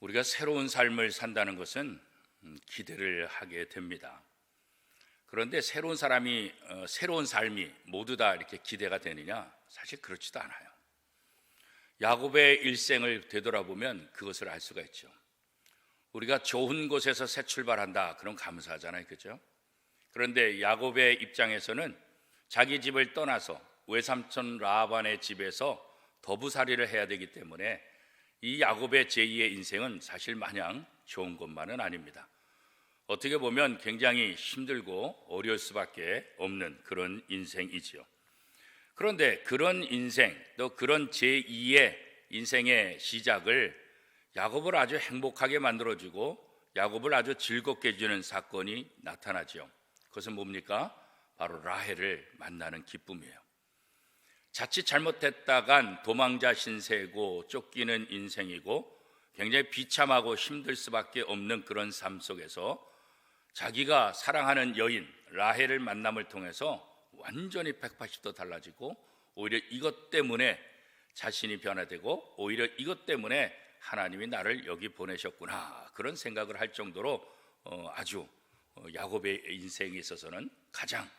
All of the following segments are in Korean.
우리가 새로운 삶을 산다는 것은 기대를 하게 됩니다. 그런데 새로운 삶이 모두 다 이렇게 기대가 되느냐? 사실 그렇지도 않아요. 야곱의 일생을 되돌아보면 그것을 알 수가 있죠. 우리가 좋은 곳에서 새 출발한다, 그럼 감사하잖아요, 그죠? 그런데 야곱의 입장에서는 자기 집을 떠나서 외삼촌 라반의 집에서 더부살이를 해야 되기 때문에 이 야곱의 제2의 인생은 사실 마냥 좋은 것만은 아닙니다. 어떻게 보면 굉장히 힘들고 어려울 수밖에 없는 그런 인생이지요. 그런데 그런 인생, 또 그런 제2의 인생의 시작을 야곱을 아주 행복하게 만들어주고 야곱을 아주 즐겁게 해주는 사건이 나타나죠. 그것은 뭡니까? 바로 라헬을 만나는 기쁨이에요. 자칫 잘못했다간 도망자 신세고 쫓기는 인생이고 굉장히 비참하고 힘들 수밖에 없는 그런 삶 속에서 자기가 사랑하는 여인 라헬을 만남을 통해서 완전히 180도 달라지고 오히려 이것 때문에 자신이 변화되고 오히려 이것 때문에 하나님이 나를 여기 보내셨구나, 그런 생각을 할 정도로 아주 야곱의 인생에 있어서는 가장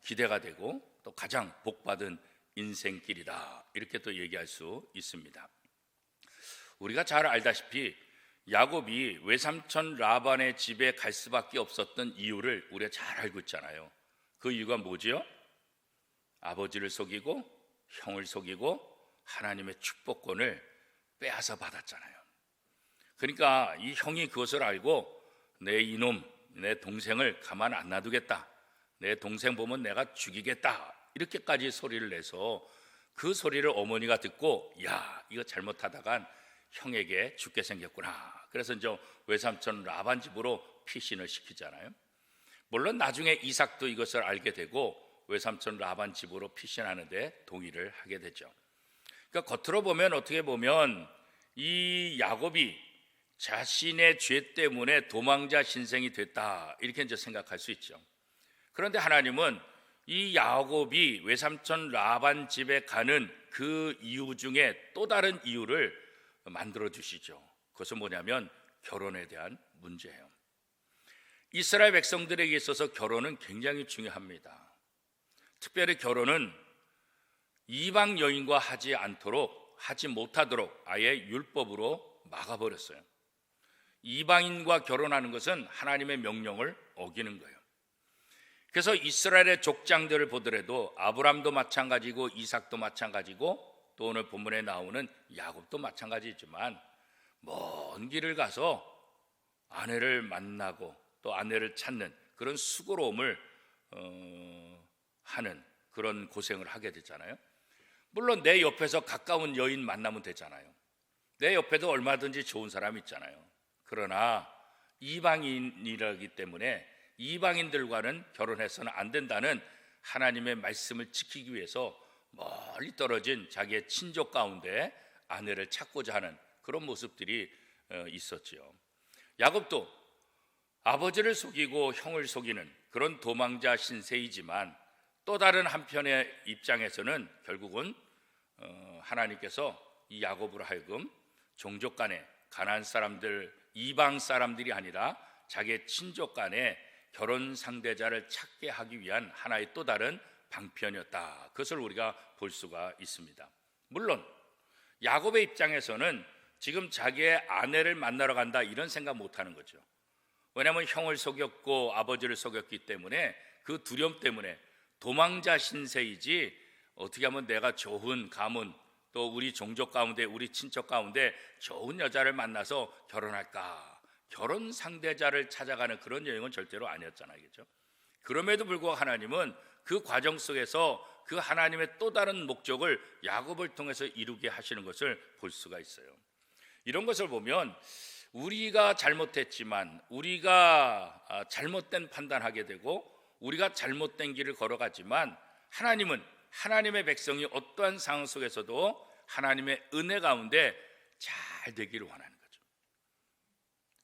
기대가 되고 또 가장 복받은 인생길이다, 이렇게 또 얘기할 수 있습니다. 우리가 잘 알다시피 야곱이 외삼촌 라반의 집에 갈 수밖에 없었던 이유를 우리가 잘 알고 있잖아요. 그 이유가 뭐지요? 아버지를 속이고 형을 속이고 하나님의 축복권을 빼앗아 받았잖아요. 그러니까 이 형이 그것을 알고 내 이놈, 내 동생을 가만 안 놔두겠다, 내 동생 보면 내가 죽이겠다, 이렇게까지 소리를 내서 그 소리를 어머니가 듣고 야, 이거 잘못하다간 형에게 죽게 생겼구나, 그래서 이제 외삼촌 라반 집으로 피신을 시키잖아요. 물론 나중에 이삭도 이것을 알게 되고 외삼촌 라반 집으로 피신하는데 동의를 하게 되죠. 그러니까 겉으로 보면 어떻게 보면 이 야곱이 자신의 죄 때문에 도망자 신생이 됐다, 이렇게 이제 생각할 수 있죠. 그런데 하나님은 이 야곱이 외삼촌 라반 집에 가는 그 이유 중에 또 다른 이유를 만들어 주시죠. 그것은 뭐냐면 결혼에 대한 문제예요. 이스라엘 백성들에게 있어서 결혼은 굉장히 중요합니다. 특별히 결혼은 이방 여인과 하지 못하도록 아예 율법으로 막아버렸어요. 이방인과 결혼하는 것은 하나님의 명령을 어기는 거예요. 그래서 이스라엘의 족장들을 보더라도 아브람도 마찬가지고 이삭도 마찬가지고 또 오늘 본문에 나오는 야곱도 마찬가지지만 먼 길을 가서 아내를 만나고 또 아내를 찾는 그런 수고로움을 하는 그런 고생을 하게 되잖아요. 물론 내 옆에서 가까운 여인 만나면 되잖아요. 내 옆에도 얼마든지 좋은 사람 있잖아요. 그러나 이방인이라기 때문에 이방인들과는 결혼해서는 안 된다는 하나님의 말씀을 지키기 위해서 멀리 떨어진 자기의 친족 가운데 아내를 찾고자 하는 그런 모습들이 있었지요. 야곱도 아버지를 속이고 형을 속이는 그런 도망자 신세이지만 또 다른 한편의 입장에서는 결국은 하나님께서 이 야곱으로 하여금 종족 간에 가나안 사람들, 이방 사람들이 아니라 자기의 친족 간에 결혼 상대자를 찾게 하기 위한 하나의 또 다른 방편이었다, 그것을 우리가 볼 수가 있습니다. 물론 야곱의 입장에서는 지금 자기의 아내를 만나러 간다 이런 생각 못하는 거죠. 왜냐하면 형을 속였고 아버지를 속였기 때문에 그 두려움 때문에 도망자 신세이지 어떻게 하면 내가 좋은 가문 또 우리 종족 가운데 우리 친척 가운데 좋은 여자를 만나서 결혼할까, 결혼 상대자를 찾아가는 그런 여행은 절대로 아니었잖아요, 그렇죠? 그럼에도 불구하고 하나님은 그 과정 속에서 그 하나님의 또 다른 목적을 야곱을 통해서 이루게 하시는 것을 볼 수가 있어요. 이런 것을 보면 우리가 잘못했지만 우리가 잘못된 판단하게 되고 우리가 잘못된 길을 걸어가지만 하나님은 하나님의 백성이 어떠한 상황 속에서도 하나님의 은혜 가운데 잘 되기를 원하는 거죠.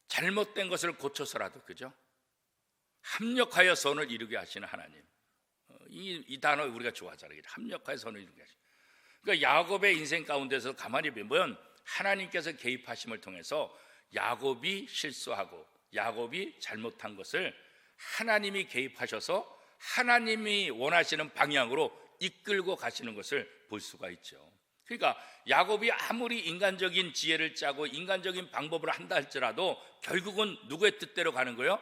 잘못된 것을 고쳐서라도, 그죠? 합력하여 선을 이루게 하시는 하나님. 이 단어 우리가 좋아하잖아요. 합력하여 선을 이루게 하시는. 그러니까 야곱의 인생 가운데서 가만히 보면 하나님께서 개입하심을 통해서 야곱이 실수하고 야곱이 잘못한 것을 하나님이 개입하셔서 하나님이 원하시는 방향으로 이끌고 가시는 것을 볼 수가 있죠. 그러니까 야곱이 아무리 인간적인 지혜를 짜고 인간적인 방법을 한다 할지라도 결국은 누구의 뜻대로 가는 거예요?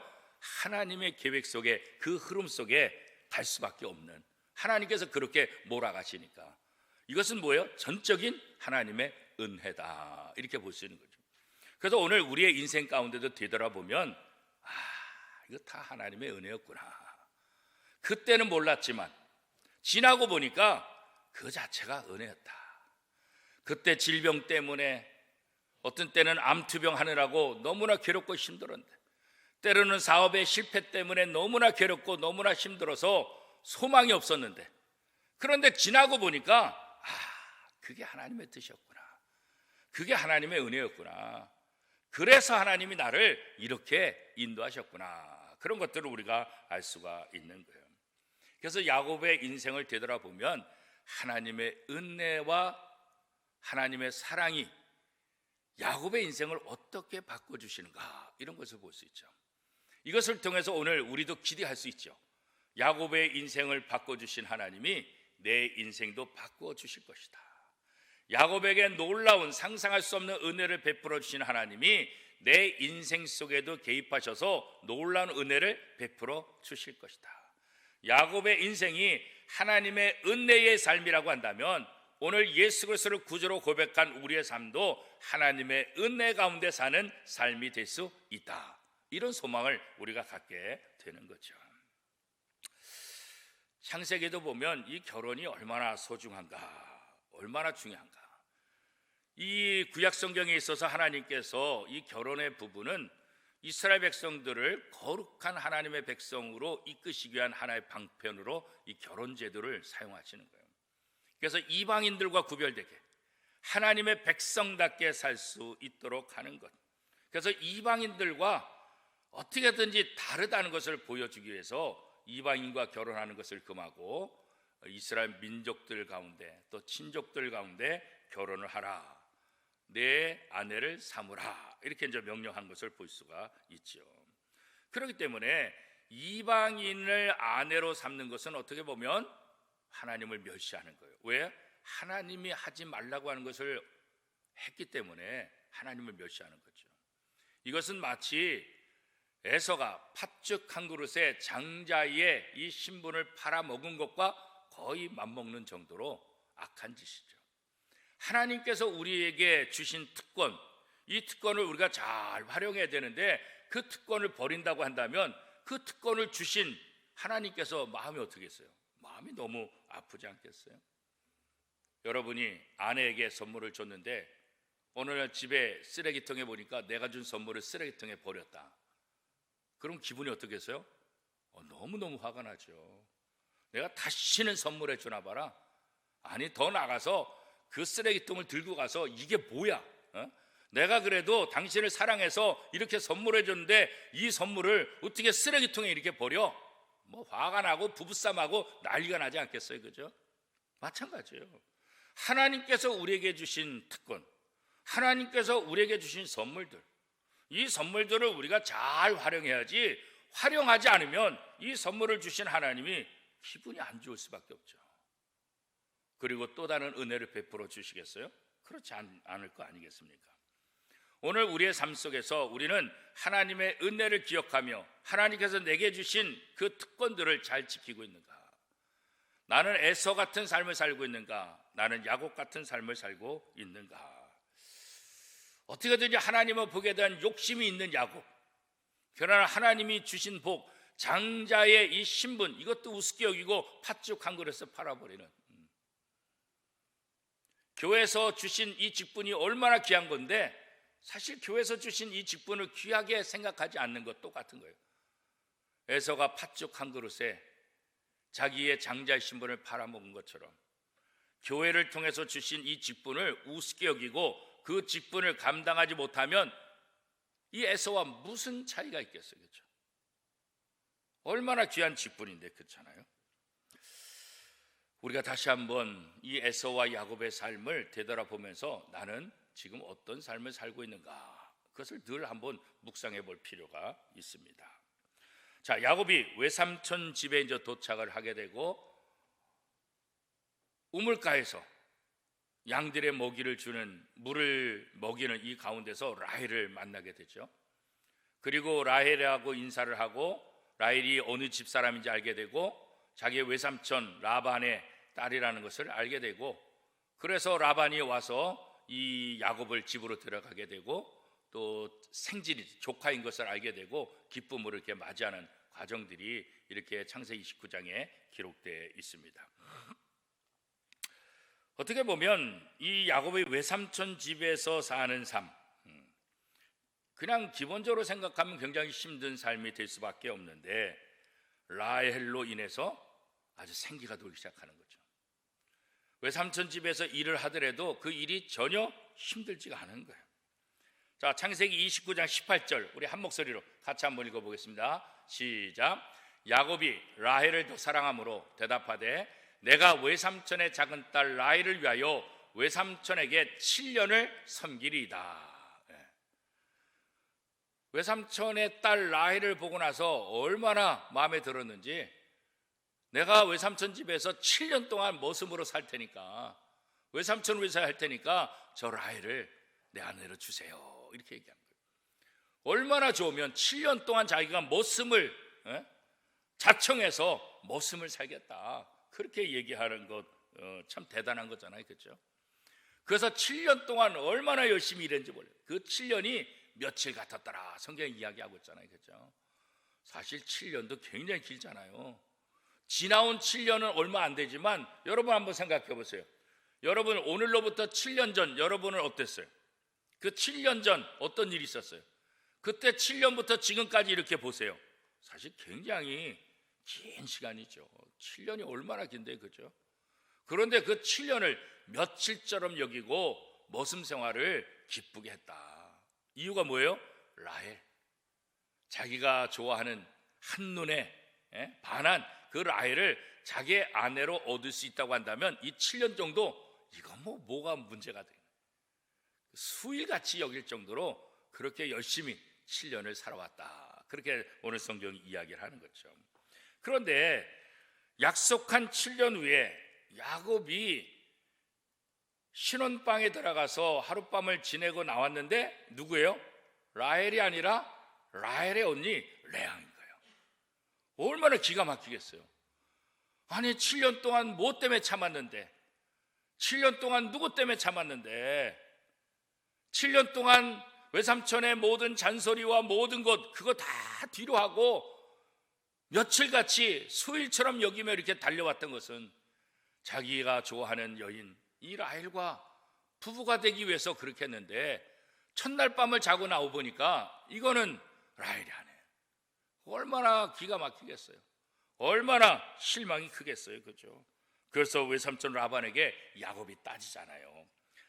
하나님의 계획 속에, 그 흐름 속에 갈 수밖에 없는, 하나님께서 그렇게 몰아가시니까 이것은 뭐예요? 전적인 하나님의 은혜다, 이렇게 볼 수 있는 거죠. 그래서 오늘 우리의 인생 가운데도 되돌아보면 이거 다 하나님의 은혜였구나. 그때는 몰랐지만 지나고 보니까 그 자체가 은혜였다. 그때 질병 때문에, 어떤 때는 암투병 하느라고 너무나 괴롭고 힘들었는데, 때로는 사업의 실패 때문에 너무나 괴롭고 너무나 힘들어서 소망이 없었는데, 그런데 지나고 보니까 그게 하나님의 뜻이었구나, 그게 하나님의 은혜였구나, 그래서 하나님이 나를 이렇게 인도하셨구나, 그런 것들을 우리가 알 수가 있는 거예요. 그래서 야곱의 인생을 되돌아보면 하나님의 은혜와 하나님의 사랑이 야곱의 인생을 어떻게 바꿔주시는가, 이런 것을 볼 수 있죠. 이것을 통해서 오늘 우리도 기대할 수 있죠. 야곱의 인생을 바꿔주신 하나님이 내 인생도 바꿔주실 것이다. 야곱에게 놀라운 상상할 수 없는 은혜를 베풀어 주신 하나님이 내 인생 속에도 개입하셔서 놀라운 은혜를 베풀어 주실 것이다. 야곱의 인생이 하나님의 은혜의 삶이라고 한다면 오늘 예수 그리스도를 구주로 고백한 우리의 삶도 하나님의 은혜 가운데 사는 삶이 될 수 있다, 이런 소망을 우리가 갖게 되는 거죠. 창세기도 보면 이 결혼이 얼마나 소중한가, 얼마나 중요한가. 이 구약 성경에 있어서 하나님께서 이 결혼의 부분은 이스라엘 백성들을 거룩한 하나님의 백성으로 이끄시기 위한 하나의 방편으로 이 결혼 제도를 사용하시는 거예요. 그래서 이방인들과 구별되게 하나님의 백성답게 살 수 있도록 하는 것, 그래서 이방인들과 어떻게든지 다르다는 것을 보여주기 위해서 이방인과 결혼하는 것을 금하고 이스라엘 민족들 가운데 또 친족들 가운데 결혼을 하라, 내 아내를 삼으라, 이렇게 이제 명령한 것을 볼 수가 있죠. 그렇기 때문에 이방인을 아내로 삼는 것은 어떻게 보면 하나님을 멸시하는 거예요. 왜? 하나님이 하지 말라고 하는 것을 했기 때문에 하나님을 멸시하는 거죠. 이것은 마치 에서가 팥죽 한 그릇에 장자의 이 신분을 팔아먹은 것과 거의 맞먹는 정도로 악한 짓이죠. 하나님께서 우리에게 주신 특권, 이 특권을 우리가 잘 활용해야 되는데 그 특권을 버린다고 한다면 그 특권을 주신 하나님께서 마음이 어떻겠어요? 마음이 너무 아프지 않겠어요? 여러분이 아내에게 선물을 줬는데 어느 날 집에 쓰레기통에 보니까 내가 준 선물을 쓰레기통에 버렸다. 그럼 기분이 어떻겠어요? 너무너무 화가 나죠. 내가 다시는 선물해 주나 봐라. 아니, 더 나가서 그 쓰레기통을 들고 가서 이게 뭐야? 내가 그래도 당신을 사랑해서 이렇게 선물해 줬는데 이 선물을 어떻게 쓰레기통에 이렇게 버려? 뭐 화가 나고 부부싸움하고 난리가 나지 않겠어요? 그죠? 마찬가지예요. 하나님께서 우리에게 주신 특권, 하나님께서 우리에게 주신 선물들, 이 선물들을 우리가 잘 활용해야지, 활용하지 않으면 이 선물을 주신 하나님이 기분이 안 좋을 수밖에 없죠. 그리고 또 다른 은혜를 베풀어 주시겠어요? 그렇지 않을 거 아니겠습니까? 오늘 우리의 삶 속에서 우리는 하나님의 은혜를 기억하며 하나님께서 내게 주신 그 특권들을 잘 지키고 있는가? 나는 에서 같은 삶을 살고 있는가? 나는 야곱 같은 삶을 살고 있는가? 어떻게든지 하나님을 보게 대한 욕심이 있는 야곱, 그러나 하나님이 주신 복, 장자의 이 신분, 이것도 우습게 여기고 팥죽 한 그릇에 팔아버리는, 교회에서 주신 이 직분이 얼마나 귀한 건데 사실 교회에서 주신 이 직분을 귀하게 생각하지 않는 것 똑같은 거예요. 에서가 팥죽 한 그릇에 자기의 장자의 신분을 팔아먹은 것처럼 교회를 통해서 주신 이 직분을 우습게 여기고 그 직분을 감당하지 못하면 이 에서와 무슨 차이가 있겠어요? 그렇죠? 얼마나 귀한 직분인데, 그렇잖아요. 우리가 다시 한번 이 에서와 야곱의 삶을 되돌아보면서 나는 지금 어떤 삶을 살고 있는가, 그것을 늘 한번 묵상해 볼 필요가 있습니다. 자, 야곱이 외삼촌 집에 이제 도착을 하게 되고 우물가에서 양들의 먹이를 주는, 물을 먹이는 이 가운데서 라헬을 만나게 되죠. 그리고 라헬하고 인사를 하고 라헬이 어느 집 사람인지 알게 되고 자기의 외삼촌 라반의 딸이라는 것을 알게 되고, 그래서 라반이 와서 이 야곱을 집으로 들어가게 되고 또 생질이 조카인 것을 알게 되고 기쁨으로 이렇게 맞이하는 과정들이 이렇게 창세기 29장에 기록되어 있습니다. 어떻게 보면 이 야곱의 외삼촌 집에서 사는 삶, 그냥 기본적으로 생각하면 굉장히 힘든 삶이 될 수밖에 없는데 라헬로 인해서 아주 생기가 돌기 시작하는 거죠. 외삼촌 집에서 일을 하더라도 그 일이 전혀 힘들지가 않은 거예요. 자, 창세기 29장 18절 우리 한 목소리로 같이 한번 읽어보겠습니다. 시작. 야곱이 라헬을 더 사랑함으로 대답하되 내가 외삼촌의 작은 딸 라헬을 위하여 외삼촌에게 7년을 섬기리이다. 외삼촌의 딸 라헬을 보고 나서 얼마나 마음에 들었는지, 내가 외삼촌 집에서 7년 동안 머슴으로 살 테니까, 외삼촌을 위해서 할 테니까 저 라헬을 내 아내로 주세요, 이렇게 얘기한 거예요. 얼마나 좋으면 7년 동안 자기가 머슴을 자청해서 머슴을 살겠다, 그렇게 얘기하는 것 참 대단한 거잖아요, 그렇죠? 그래서 7년 동안 얼마나 열심히 일했는지 몰라요. 그 7년이 며칠 같았더라 성경이 이야기하고 있잖아요, 그렇죠? 사실 7년도 굉장히 길잖아요. 지나온 7년은 얼마 안 되지만 여러분 한번 생각해 보세요. 여러분 오늘로부터 7년 전 여러분은 어땠어요? 그 7년 전 어떤 일이 있었어요? 그때 7년부터 지금까지 이렇게 보세요. 사실 굉장히 긴 시간이죠. 7년이 얼마나 긴데, 그죠? 그런데 그 7년을 며칠처럼 여기고 머슴 생활을 기쁘게 했다. 이유가 뭐예요? 라헬, 자기가 좋아하는 한눈에 반한 그 라헬을 자기의 아내로 얻을 수 있다고 한다면 이 7년 정도, 이건 뭐가 문제가 돼요? 수일같이 여길 정도로 그렇게 열심히 7년을 살아왔다, 그렇게 오늘 성경이 이야기를 하는 거죠. 그런데 약속한 7년 후에 야곱이 신혼방에 들어가서 하룻밤을 지내고 나왔는데 누구예요? 라헬이 아니라 라헬의 언니 레아인 거예요. 얼마나 기가 막히겠어요. 아니 7년 동안 뭐 때문에 참았는데, 7년 동안 누구 때문에 참았는데, 7년 동안 외삼촌의 모든 잔소리와 모든 것 그거 다 뒤로 하고 며칠같이 수일처럼 여기며 이렇게 달려왔던 것은 자기가 좋아하는 여인 이 라헬과 부부가 되기 위해서 그렇게 했는데, 첫날 밤을 자고 나오 보니까 이거는 라헬이 아니에요. 얼마나 기가 막히겠어요. 얼마나 실망이 크겠어요, 그렇죠? 그래서 외삼촌 라반에게 야곱이 따지잖아요.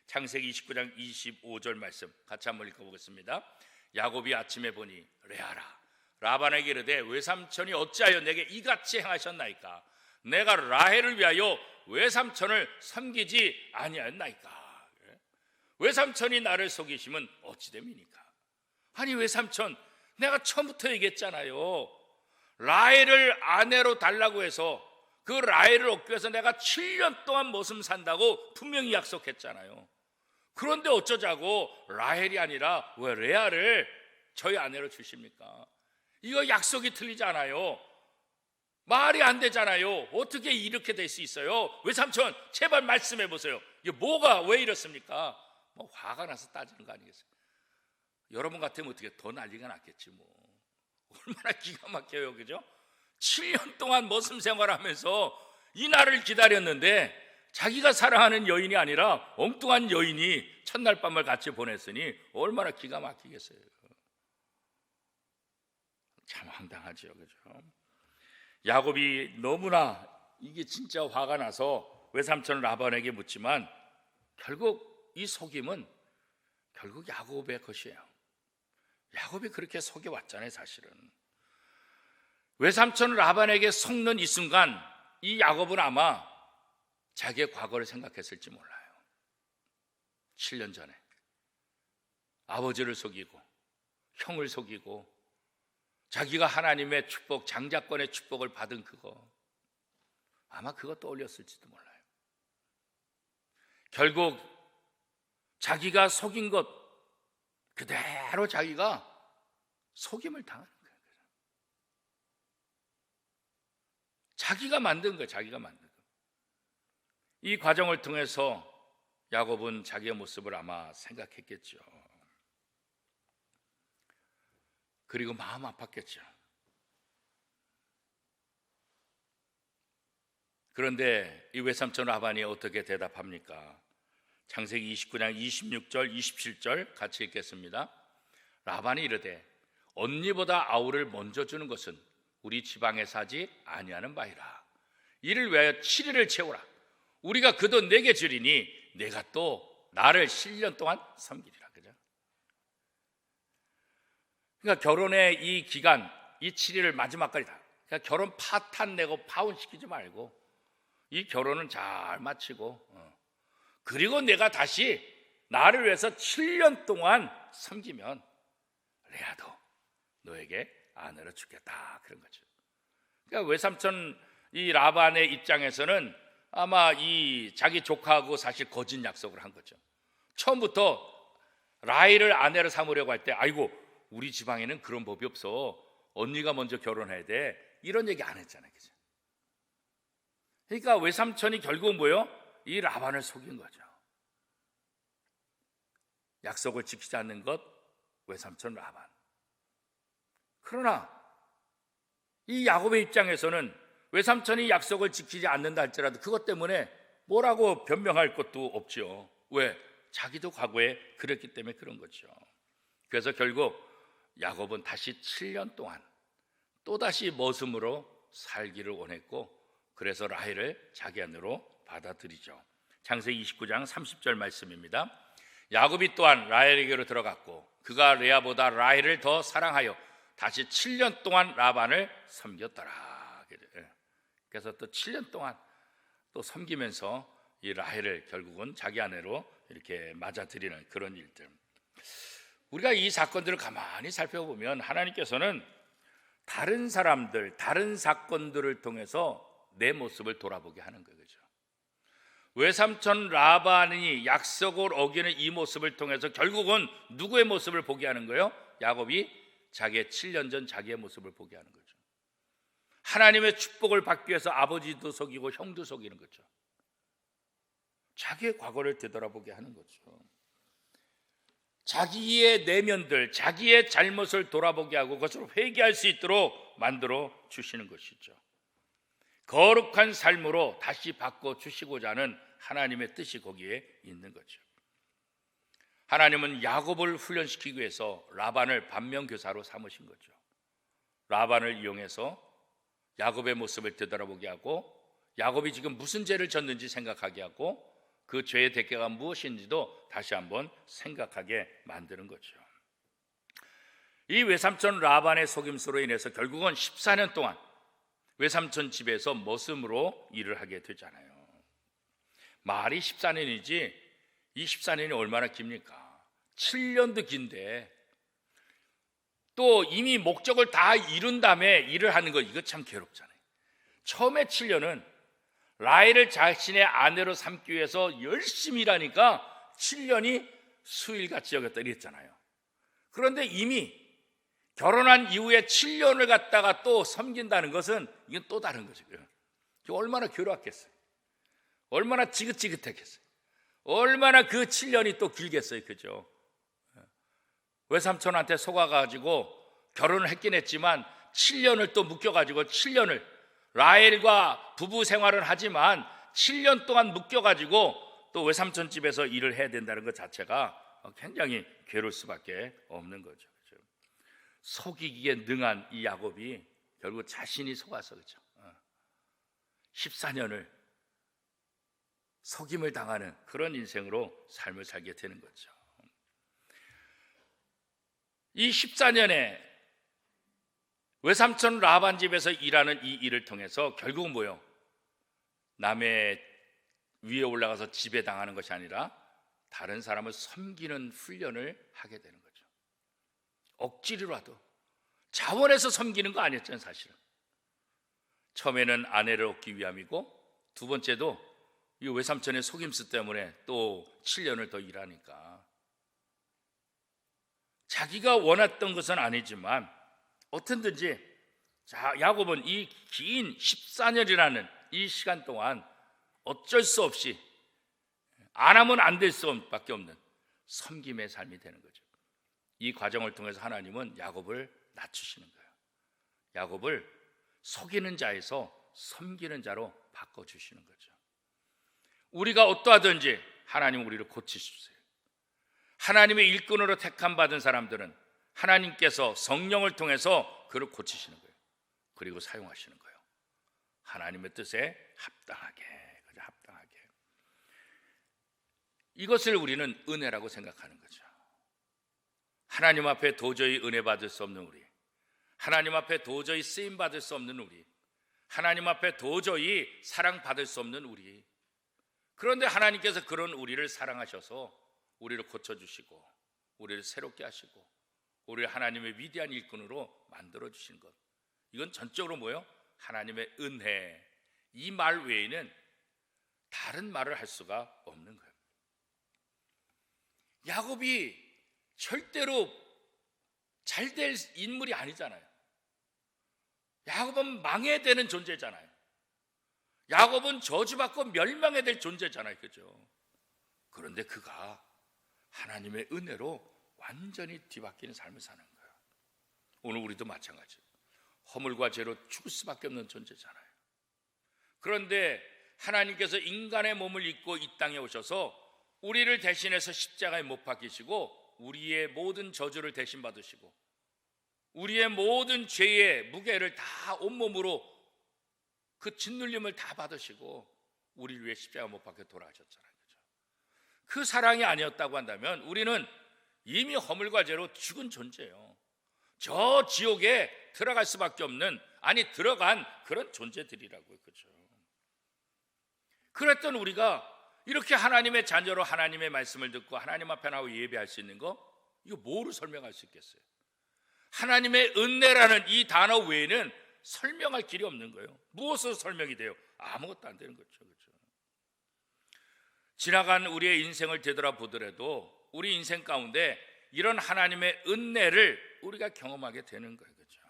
창세기 29장 25절 말씀 같이 한번 읽어보겠습니다. 야곱이 아침에 보니 레아라 라반에게 이르되 외삼촌이 어찌하여 내게 이같이 행하셨나이까? 내가 라헬을 위하여 외삼촌을 섬기지 아니하였나이까? 외삼촌이 나를 속이시면 어찌 됨이니까? 아니 외삼촌, 내가 처음부터 얘기했잖아요. 라헬을 아내로 달라고 해서 그 라헬을 얻기 위해서 내가 7년 동안 머슴 산다고 분명히 약속했잖아요. 그런데 어쩌자고 라헬이 아니라 왜 레아를 저희 아내로 주십니까? 이거 약속이 틀리잖아요. 말이 안 되잖아요. 어떻게 이렇게 될 수 있어요? 외삼촌 제발 말씀해 보세요. 이게 뭐가 왜 이렇습니까? 뭐 화가 나서 따지는 거 아니겠어요? 여러분 같으면 어떻게 더 난리가 났겠지 뭐. 얼마나 기가 막혀요, 그죠? 7년 동안 머슴 생활하면서 이 날을 기다렸는데 자기가 사랑하는 여인이 아니라 엉뚱한 여인이 첫날 밤을 같이 보냈으니 얼마나 기가 막히겠어요. 참 황당하죠, 그죠? 야곱이 너무나 이게 진짜 화가 나서 외삼촌 라반에게 묻지만 결국 이 속임은 결국 야곱의 것이에요. 야곱이 그렇게 속여왔잖아요, 사실은. 외삼촌 라반에게 속는 이 순간 이 야곱은 아마 자기의 과거를 생각했을지 몰라요. 7년 전에 아버지를 속이고 형을 속이고 자기가 하나님의 축복, 장자권의 축복을 받은 그거, 아마 그거 떠올렸을지도 몰라요. 결국 자기가 속인 것 그대로 자기가 속임을 당하는 거예요. 자기가 만든 거예요. 자기가 만든 거. 이 과정을 통해서 야곱은 자기의 모습을 아마 생각했겠죠. 그리고 마음 아팠겠죠. 그런데 이 외삼촌 라반이 어떻게 대답합니까? 창세기 29장 26절 27절 같이 읽겠습니다. 라반이 이르되 언니보다 아우를 먼저 주는 것은 우리 지방에 사지 아니하는 바이라. 이를 위하여 7일을 채우라. 우리가 그 돈 내게 주리니 내가 또 나를 7년 동안 섬기리라. 그죠? 그러니까 결혼의 이 기간, 이 7일을 마지막까지 다. 그러니까 결혼 파탄 내고 파혼시키지 말고 이 결혼은 잘 마치고 그리고 내가 다시 나를 위해서 7년 동안 섬기면 레아도 너에게 아내로 주겠다, 그런 거죠. 그러니까 외삼촌 이 라반의 입장에서는 아마 이 자기 조카하고 사실 거짓 약속을 한 거죠. 처음부터 라헬을 아내로 삼으려고 할 때 아이고 우리 지방에는 그런 법이 없어, 언니가 먼저 결혼해야 돼, 이런 얘기 안 했잖아요. 그죠? 그러니까 외삼촌이 결국 뭐예요? 이 라반을 속인 거죠. 약속을 지키지 않는 것 외삼촌 라반. 그러나 이 야곱의 입장에서는 외삼촌이 약속을 지키지 않는다 할지라도 그것 때문에 뭐라고 변명할 것도 없죠. 왜? 자기도 과거에 그랬기 때문에 그런 거죠. 그래서 결국 야곱은 다시 7년 동안 또다시 머슴으로 살기를 원했고, 그래서 라헬을 자기 아내로 받아들이죠. 창세기 29장 30절 말씀입니다. 야곱이 또한 라헬에게로 들어갔고 그가 레아보다 라헬을 더 사랑하여 다시 7년 동안 라반을 섬겼더라. 그래서 또 7년 동안 또 섬기면서 이 라헬을 결국은 자기 아내로 이렇게 맞아들이는 그런 일들. 우리가 이 사건들을 가만히 살펴보면 하나님께서는 다른 사람들, 다른 사건들을 통해서 내 모습을 돌아보게 하는 거죠. 외삼촌 라반이 약속을 어기는 이 모습을 통해서 결국은 누구의 모습을 보게 하는 거예요? 야곱이 자기의 7년 전 자기의 모습을 보게 하는 거죠. 하나님의 축복을 받기 위해서 아버지도 속이고 형도 속이는 거죠. 자기의 과거를 되돌아보게 하는 거죠. 자기의 내면들, 자기의 잘못을 돌아보게 하고 그것을 회개할 수 있도록 만들어 주시는 것이죠. 거룩한 삶으로 다시 바꿔주시고자 하는 하나님의 뜻이 거기에 있는 거죠. 하나님은 야곱을 훈련시키기 위해서 라반을 반면교사로 삼으신 거죠. 라반을 이용해서 야곱의 모습을 되돌아보게 하고 야곱이 지금 무슨 죄를 졌는지 생각하게 하고 그 죄의 대가가 무엇인지도 다시 한번 생각하게 만드는 거죠. 이 외삼촌 라반의 속임수로 인해서 결국은 14년 동안 외삼촌 집에서 머슴으로 일을 하게 되잖아요. 말이 14년이지 이 14년이 얼마나 깁니까? 7년도 긴데 또 이미 목적을 다 이룬 다음에 일을 하는 거, 이거 참 괴롭잖아요. 처음에 7년은 라헬을 자신의 아내로 삼기 위해서 열심히 일하니까 7년이 수일같이 여겼다 이랬잖아요. 그런데 이미 결혼한 이후에 7년을 갖다가 또 섬긴다는 것은 이건 또 다른 거죠. 얼마나 괴로웠겠어요. 얼마나 지긋지긋했겠어요. 얼마나 그 7년이 또 길겠어요. 그죠? 외삼촌한테 속아가지고 결혼을 했긴 했지만 7년을 또 묶여가지고 7년을 라헬과 부부 생활을 하지만 7년 동안 묶여가지고 또 외삼촌 집에서 일을 해야 된다는 것 자체가 굉장히 괴로울 수밖에 없는 거죠. 그렇죠? 속이기에 능한 이 야곱이 결국 자신이 속아서 그렇죠? 14년을 속임을 당하는 그런 인생으로 삶을 살게 되는 거죠. 이 14년에 외삼촌 라반 집에서 일하는 이 일을 통해서 결국은 뭐예요? 남의 위에 올라가서 지배당하는 것이 아니라 다른 사람을 섬기는 훈련을 하게 되는 거죠. 억지로라도 자원해서 섬기는 거 아니었잖아요. 사실은 처음에는 아내를 얻기 위함이고, 두 번째도 이 외삼촌의 속임수 때문에 또 7년을 더 일하니까, 자기가 원했던 것은 아니지만 어떻든지, 자, 야곱은 이 긴 14년이라는 이 시간 동안 어쩔 수 없이 안 하면 안 될 수밖에 없는 섬김의 삶이 되는 거죠. 이 과정을 통해서 하나님은 야곱을 낮추시는 거예요. 야곱을 속이는 자에서 섬기는 자로 바꿔주시는 거죠. 우리가 어떠하든지 하나님 우리를 고치십시오. 하나님의 일꾼으로 택함 받은 사람들은 하나님께서 성령을 통해서 그를 고치시는 거예요. 그리고 사용하시는 거예요. 하나님의 뜻에 합당하게, 그저 합당하게. 이것을 우리는 은혜라고 생각하는 거죠. 하나님 앞에 도저히 은혜 받을 수 없는 우리, 하나님 앞에 도저히 쓰임 받을 수 없는 우리, 하나님 앞에 도저히 사랑받을 수 없는 우리. 그런데 하나님께서 그런 우리를 사랑하셔서 우리를 고쳐주시고 우리를 새롭게 하시고 우리를 하나님의 위대한 일꾼으로 만들어주신 것, 이건 전적으로 뭐예요? 하나님의 은혜. 이 말 외에는 다른 말을 할 수가 없는 거예요. 야곱이 절대로 잘 될 인물이 아니잖아요. 야곱은 망해야 되는 존재잖아요. 야곱은 저주받고 멸망해야 될 존재잖아요. 그죠? 그런데 그가 하나님의 은혜로 완전히 뒤바뀌는 삶을 사는 거예요. 오늘 우리도 마찬가지예요. 허물과 죄로 죽을 수밖에 없는 존재잖아요. 그런데 하나님께서 인간의 몸을 입고 이 땅에 오셔서 우리를 대신해서 십자가에 못 박히시고 우리의 모든 저주를 대신 받으시고 우리의 모든 죄의 무게를 다 온몸으로 그 짓눌림을 다 받으시고 우리를 위해 십자가 못 박혀 돌아가셨잖아요. 그죠? 그 사랑이 아니었다고 한다면 우리는 이미 허물과 죄로 죽은 존재예요. 저 지옥에 들어갈 수밖에 없는, 아니 들어간 그런 존재들이라고요. 그죠? 그랬던 우리가 이렇게 하나님의 자녀로 하나님의 말씀을 듣고 하나님 앞에 나와 예배할 수 있는 거, 이거 뭐로 설명할 수 있겠어요? 하나님의 은혜라는 이 단어 외에는 설명할 길이 없는 거예요. 무엇으로 설명이 돼요? 아무것도 안 되는 거죠. 그렇죠? 지나간 우리의 인생을 되돌아보더라도 우리 인생 가운데 이런 하나님의 은혜를 우리가 경험하게 되는 거예요. 그렇죠?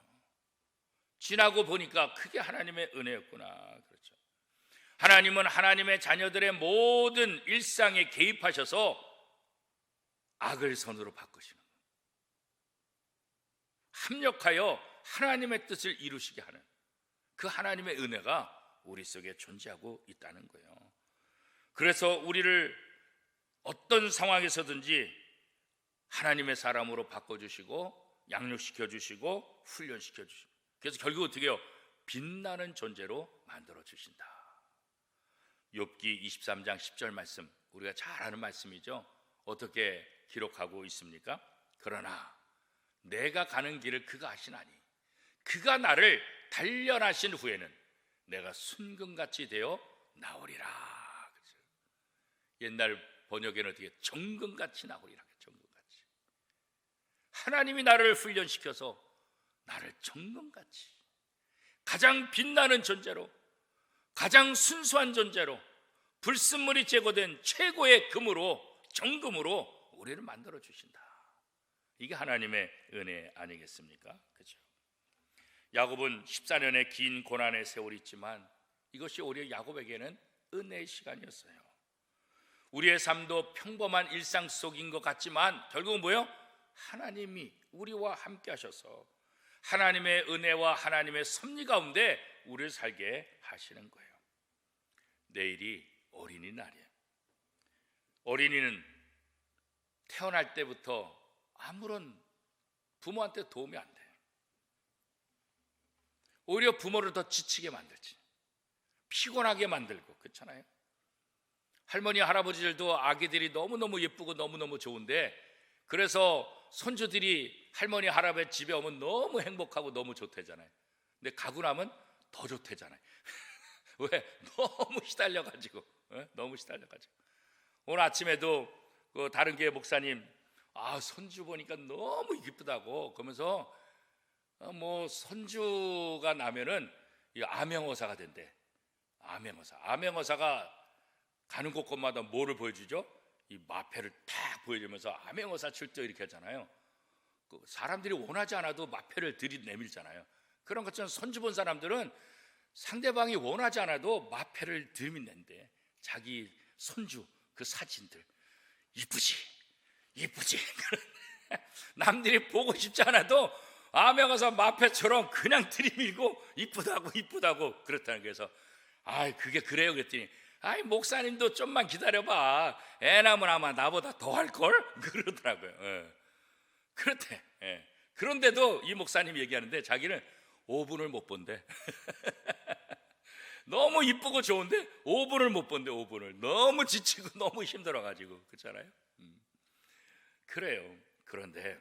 지나고 보니까 그게 하나님의 은혜였구나. 그렇죠? 하나님은 하나님의 자녀들의 모든 일상에 개입하셔서 악을 선으로 바꾸시는 거예요. 합력하여 하나님의 뜻을 이루시게 하는 그 하나님의 은혜가 우리 속에 존재하고 있다는 거예요. 그래서 우리를 어떤 상황에서든지 하나님의 사람으로 바꿔주시고 양육시켜주시고 훈련시켜주시고, 그래서 결국 어떻게 해요? 빛나는 존재로 만들어주신다. 욥기 23장 10절 말씀, 우리가 잘 아는 말씀이죠. 어떻게 기록하고 있습니까? 그러나 내가 가는 길을 그가 아시나니 그가 나를 단련하신 후에는 내가 순금같이 되어 나오리라. 그렇죠? 옛날 번역에는 어떻게 정금같이 나오리라. 정금같이. 하나님이 나를 훈련시켜서 나를 정금같이 가장 빛나는 존재로, 가장 순수한 존재로, 불순물이 제거된 최고의 금으로, 정금으로 우리를 만들어 주신다. 이게 하나님의 은혜 아니겠습니까? 그렇죠? 야곱은 14년의 긴 고난의 세월이 있지만 이것이 오히려 야곱에게는 은혜의 시간이었어요. 우리의 삶도 평범한 일상 속인 것 같지만 결국은 뭐예요? 하나님이 우리와 함께 하셔서 하나님의 은혜와 하나님의 섭리 가운데 우리를 살게 하시는 거예요. 내일이 어린이날이에요. 어린이는 태어날 때부터 아무런 부모한테 도움이 안 돼요. 오히려 부모를 더 지치게 만들지, 피곤하게 만들고, 그렇잖아요. 할머니 할아버지들도 아기들이 너무너무 예쁘고 너무너무 좋은데, 그래서 손주들이 할머니 할아버지 집에 오면 너무 행복하고 너무 좋대잖아요. 근데 가고 나면 더 좋대잖아요. 왜? 너무 시달려가지고, 너무 시달려가지고. 오늘 아침에도 그 다른 교회 목사님, 손주 보니까 너무 이쁘다고 그러면서 뭐 손주가 나면은 이 암행어사가 된대. 암행어사가 가는 곳곳마다 뭐를 보여주죠? 이 마패를 탁 보여주면서 암행어사 출도 이렇게 하잖아요. 그 사람들이 원하지 않아도 마패를 들이내밀잖아요. 그런 것처럼 손주 본 사람들은 상대방이 원하지 않아도 마패를 들이낸대. 자기 손주 그 사진들 이쁘지 남들이 보고 싶지 않아도 암행어사 마패처럼 그냥 들이밀고 이쁘다고 그렇다는 거예요. 그래서 그게 그래요 그랬더니 목사님도 좀만 기다려봐, 애 낳으면 아마 나보다 더 할걸 그러더라고요. 그렇대. 그런데도 이 목사님이 얘기하는데 자기는 5분을 못 본대. 너무 이쁘고 좋은데 5분을 못 본대. 5분을 너무 지치고 너무 힘들어가지고. 그렇잖아요. 그래요. 그런데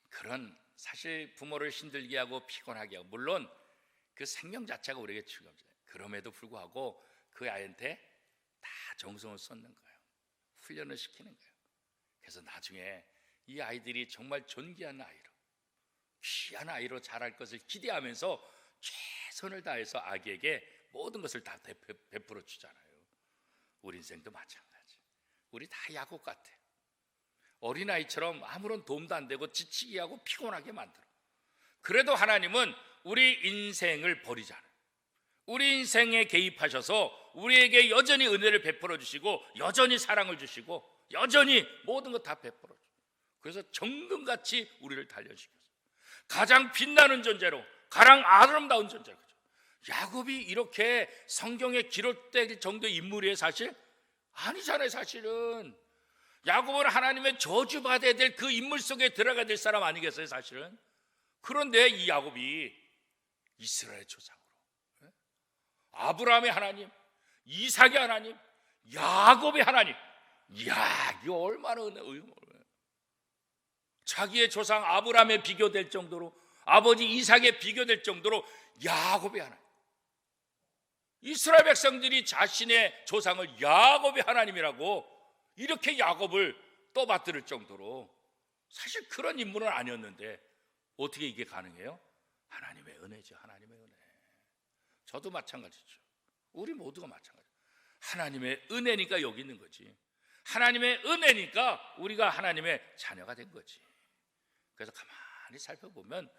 그런 사실 부모를 힘들게 하고 피곤하게 하고, 물론 그 생명 자체가 우리에게 중요합니다. 그럼에도 불구하고 그 아이한테 다 정성을 쏟는 거예요. 훈련을 시키는 거예요. 그래서 나중에 이 아이들이 정말 존귀한 아이로, 귀한 아이로 자랄 것을 기대하면서 최선을 다해서 아기에게 모든 것을 다 베풀어 주잖아요. 우리 인생도 마찬가지. 우리 다 야곱 같아. 어린아이처럼 아무런 도움도 안 되고 지치게 하고 피곤하게 만들어. 그래도 하나님은 우리 인생을 버리지 않아요. 우리 인생에 개입하셔서 우리에게 여전히 은혜를 베풀어 주시고, 여전히 사랑을 주시고, 여전히 모든 것 다 베풀어 주시고, 그래서 정금같이 우리를 단련시켰어요. 가장 빛나는 존재로, 가장 아름다운 존재로. 야곱이 이렇게 성경에 기록될 정도의 인물이에요? 사실 아니잖아요. 사실은 야곱은 하나님의 저주받아야 될 그 인물 속에 들어가야 될 사람 아니겠어요? 사실은. 그런데 이 야곱이 이스라엘 조상으로, 아브라함의 하나님, 이삭의 하나님, 야곱의 하나님, 이야, 이거 얼마나 은혜예요. 자기의 조상 아브라함에 비교될 정도로, 아버지 이삭에 비교될 정도로 야곱의 하나님, 이스라엘 백성들이 자신의 조상을 야곱의 하나님이라고 이렇게 야곱을 떠받들 정도로, 사실 그런 인물은 아니었는데 어떻게 이게 가능해요? 하나님의 은혜죠. 하나님의 은혜. 저도 마찬가지죠. 우리 모두가 마찬가지. 하나님의 은혜니까 여기 있는 거지. 하나님의 은혜니까 우리가 하나님의 자녀가 된 거지. 그래서 가만히 살펴보면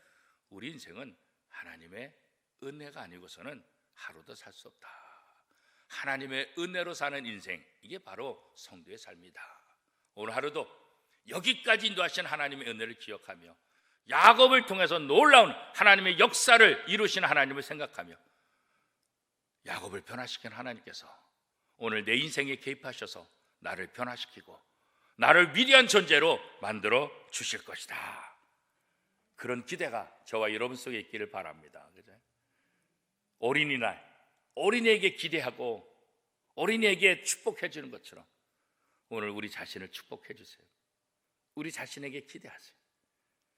우리 인생은 하나님의 은혜가 아니고서는 하루도 살 수 없다. 하나님의 은혜로 사는 인생, 이게 바로 성도의 삶이다. 오늘 하루도 여기까지 인도하신 하나님의 은혜를 기억하며, 야곱을 통해서 놀라운 하나님의 역사를 이루신 하나님을 생각하며, 야곱을 변화시킨 하나님께서 오늘 내 인생에 개입하셔서 나를 변화시키고 나를 위대한 존재로 만들어 주실 것이다. 그런 기대가 저와 여러분 속에 있기를 바랍니다. 그죠? 어린이날, 어린이에게 기대하고 어린이에게 축복해 주는 것처럼 오늘 우리 자신을 축복해 주세요. 우리 자신에게 기대하세요.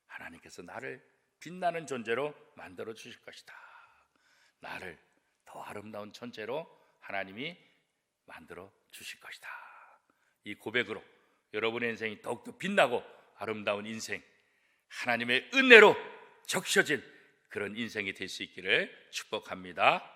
하나님께서 나를 빛나는 존재로 만들어 주실 것이다. 나를 더 아름다운 존재로 하나님이 만들어 주실 것이다. 이 고백으로 여러분의 인생이 더욱더 빛나고 아름다운 인생, 하나님의 은혜로 적셔진 그런 인생이 될 수 있기를 축복합니다.